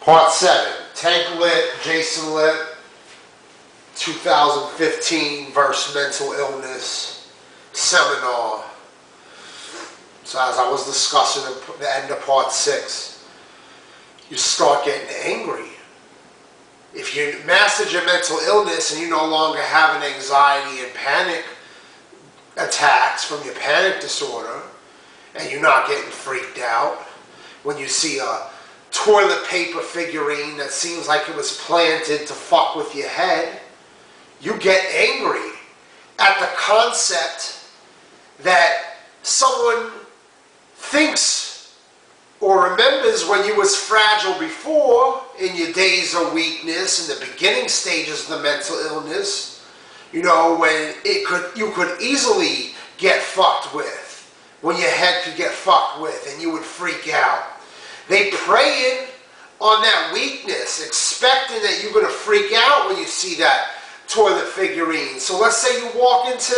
Part 7, Tank Lit, Jason Lit, 2015 verse mental illness seminar. So as I was discussing at the end of part 6, you start getting angry. If you mastered your mental illness and you no longer have an anxiety and panic attacks from your panic disorder, and you're not getting freaked out when you see a toilet paper figurine that seems like it was planted to fuck with your head, you get angry at the concept that someone thinks or remembers when you was fragile before in your days of weakness, in the beginning stages of the mental illness, you know, when you could easily get fucked with, when your head could get fucked with and you would freak out. They preying on that weakness, expecting that you're going to freak out when you see that toilet figurine. So let's say you walk into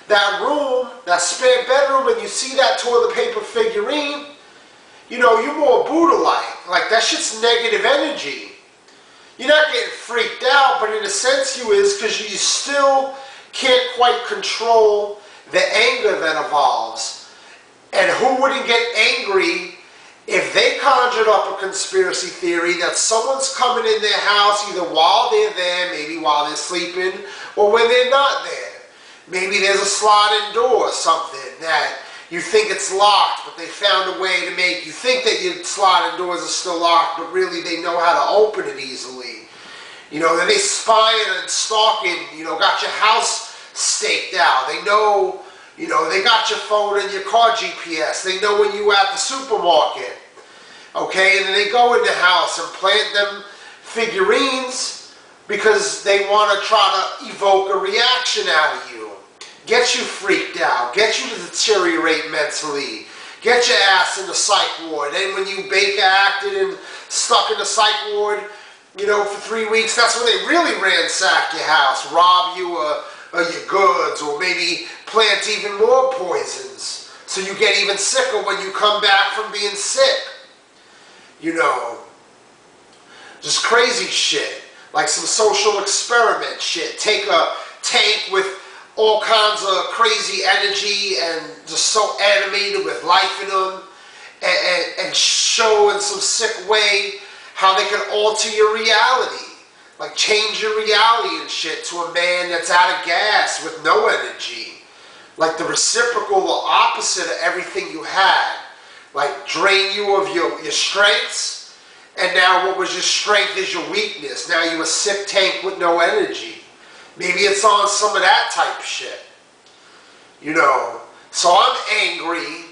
that room, that spare bedroom, and you see that toilet paper figurine, you know, you're more Buddha-like. Like, that shit's negative energy. You're not getting freaked out, but in a sense you is, because you still can't quite control the anger that evolves. And who wouldn't get angry if they conjured up a conspiracy theory that someone's coming in their house either while they're there, maybe while they're sleeping, or when they're not there? Maybe there's a sliding door or something that you think it's locked, but they found a way to make you think that your sliding doors are still locked, but really they know how to open it easily. You know, then they spying and stalking, you know, got your house staked out. They know, you know, they got your phone and your car GPS. They know when you at the supermarket. Okay, and then they go in the house and plant them figurines because they want to try to evoke a reaction out of you. Get you freaked out, get you to deteriorate mentally, get your ass in the psych ward. And when you Baker acted and stuck in the psych ward, you know, for 3 weeks, that's when they really ransack your house, rob you of your goods, or maybe plant even more poisons so you get even sicker when you come back from being sick. You know, just crazy shit, like some social experiment shit. Take a tank with all kinds of crazy energy and just so animated with life in them, and show in some sick way how they can alter your reality. Like change your reality and shit to a man that's out of gas with no energy. Like the reciprocal, the opposite of everything you had. Like drain you of your strengths, and now what was your strength is your weakness. Now you're a sick tank with no energy. Maybe it's on some of that type of shit. You know, so I'm angry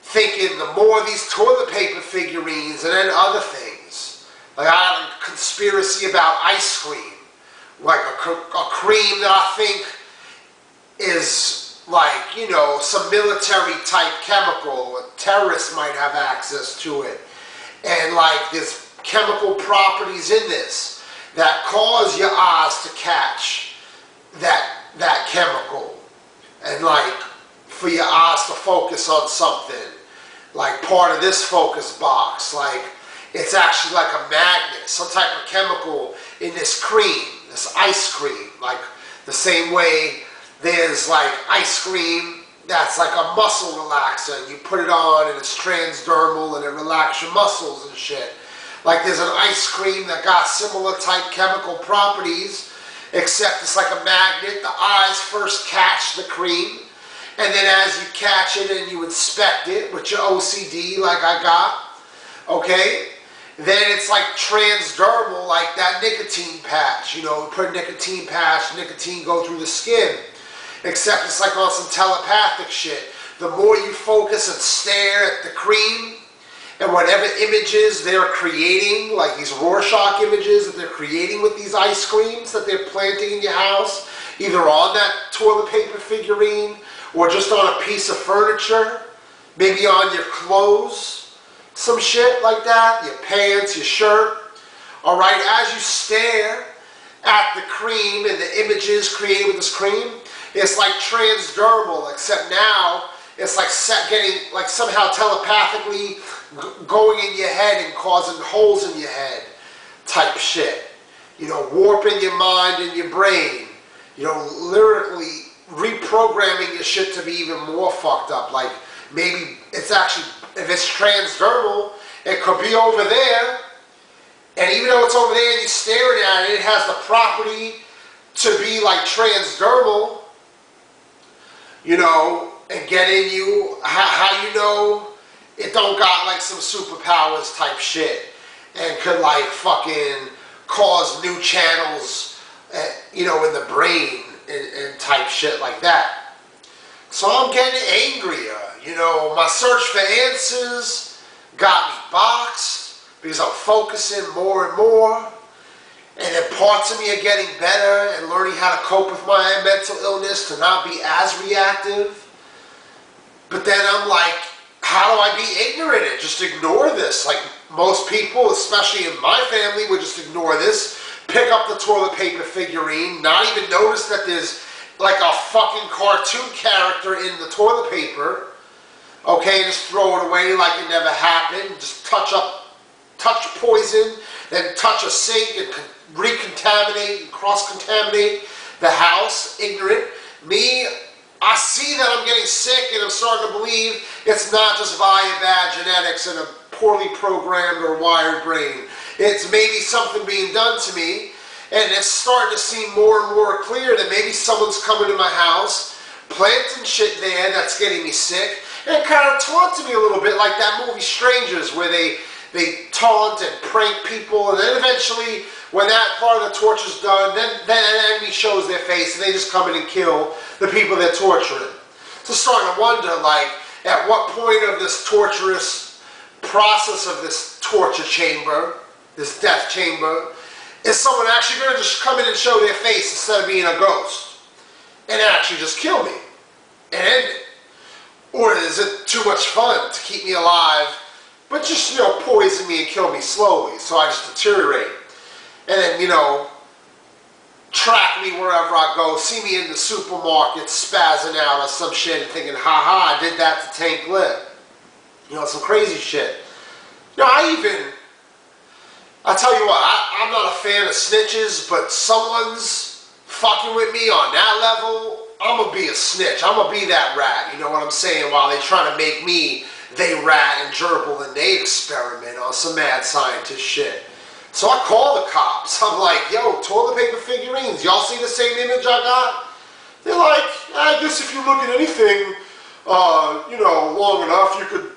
thinking the more of these toilet paper figurines and then other things. Like I have a conspiracy about ice cream. Like a cream that I think is like, you know, some military type chemical. A terrorist might have access to it. And like there's chemical properties in this that cause your eyes to catch that chemical, and like for your eyes to focus on something, like part of this focus box, like it's actually like a magnet, some type of chemical in this cream, this ice cream, like the same way there's like ice cream that's like a muscle relaxer, and you put it on and it's transdermal and it relaxes your muscles and shit. Like there's an ice cream that got similar type chemical properties, except it's like a magnet. The eyes first catch the cream, and then as you catch it and you inspect it with your OCD like I got, okay, then it's like transdermal, like that nicotine patch. You know, we put a nicotine patch, nicotine go through the skin, except it's like on some telepathic shit. The more you focus and stare at the cream, and whatever images they're creating, like these Rorschach images that they're creating with these ice creams that they're planting in your house, either on that toilet paper figurine or just on a piece of furniture, maybe on your clothes, some shit like that, your pants, your shirt. All right, as you stare at the cream and the images created with this cream, it's like transdermal, except now it's like getting like somehow telepathically going in your head and causing holes in your head type shit. You know, warping your mind and your brain. You know, lyrically reprogramming your shit to be even more fucked up. Like, maybe it's actually, if it's transdermal, it could be over there. And even though it's over there and you're staring at it, it has the property to be like transdermal, you know, and get in you. How you know it don't got like some superpowers type shit and could like fucking cause new channels, you know, in the brain and type shit like that. So I'm getting angrier. You know, my search for answers got me boxed because I'm focusing more and more. And then parts of me are getting better and learning how to cope with my mental illness to not be as reactive. But then I'm like, how do I be ignorant and just ignore this? Like most people, especially in my family, would just ignore this, pick up the toilet paper figurine, not even notice that there's like a fucking cartoon character in the toilet paper, okay, and just throw it away like it never happened, just touch poison, then touch a sink and recontaminate and cross-contaminate the house, ignorant. Me, I see that I'm getting sick and I'm starting to believe it's not just via bad genetics and a poorly programmed or wired brain. It's maybe something being done to me, and it's starting to seem more and more clear that maybe someone's coming to my house, planting shit there that's getting me sick, and it kind of taunted me a little bit like that movie Strangers, where they taunt and prank people, and then eventually when that part of the torture's done, then an enemy shows their face and they just come in and kill the people they're torturing. So starting to wonder, like, at what point of this torturous process of this torture chamber, this death chamber, is someone actually going to just come in and show their face instead of being a ghost and actually just kill me and end it? Or is it too much fun to keep me alive, but just, you know, poison me and kill me slowly so I just deteriorate? And then, you know, track me wherever I go, see me in the supermarket spazzing out or some shit and thinking, ha, I did that to Tank Lip. You know, some crazy shit. You know, I tell you what, I'm not a fan of snitches, but someone's fucking with me on that level, I'm going to be a snitch. I'm going to be that rat, you know what I'm saying, while they trying to make me they rat and gerbil and they experiment on some mad scientist shit. So I call the cops. I'm like, yo, toilet paper figurines, y'all see the same image I got? They're like, I guess if you look at anything, you know, long enough, you could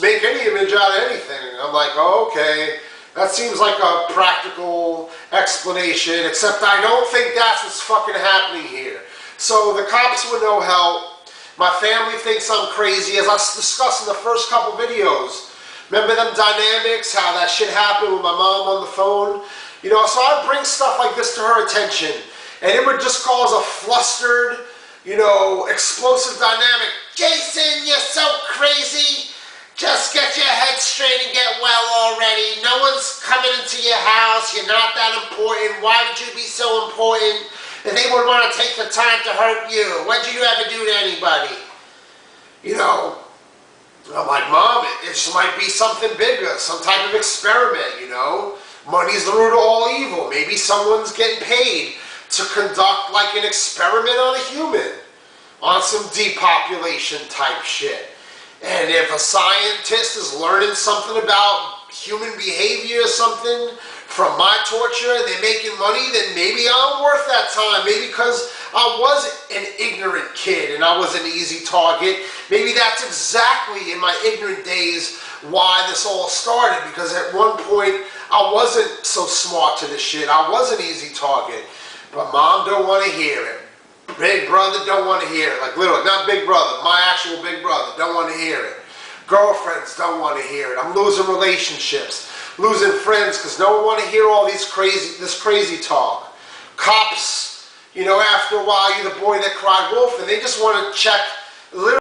make any image out of anything. I'm like, oh, okay. That seems like a practical explanation, except I don't think that's what's fucking happening here. So the cops were no help. My family thinks I'm crazy, as I discussed in the first couple videos. Remember them dynamics, how that shit happened with my mom on the phone? You know, so I bring stuff like this to her attention, and it would just cause a flustered, you know, explosive dynamic. Jason, you're so crazy. Just get your head straight and get well already. No one's coming into your house. You're not that important. Why would you be so important? And they would want to take the time to hurt you. What did you ever do to anybody? You know, I'm like, Mom, it just might be something bigger, some type of experiment, you know? Money's the root of all evil. Maybe someone's getting paid to conduct like an experiment on a human, on some depopulation type shit. And if a scientist is learning something about human behavior or something from my torture and they're making money, then maybe I'm worth that time. Maybe because I was an ignorant kid and I was an easy target. Maybe that's exactly in my ignorant days why this all started, because at one point I wasn't so smart to this shit. I was an easy target. But Mom don't want to hear it. Big brother don't want to hear it. Like literally, not big brother, my actual big brother don't want to hear it. Girlfriends don't want to hear it. I'm losing relationships, losing friends because no one want to hear all this crazy talk. Cops, you know, after a while you're the boy that cried wolf, and they just want to check literally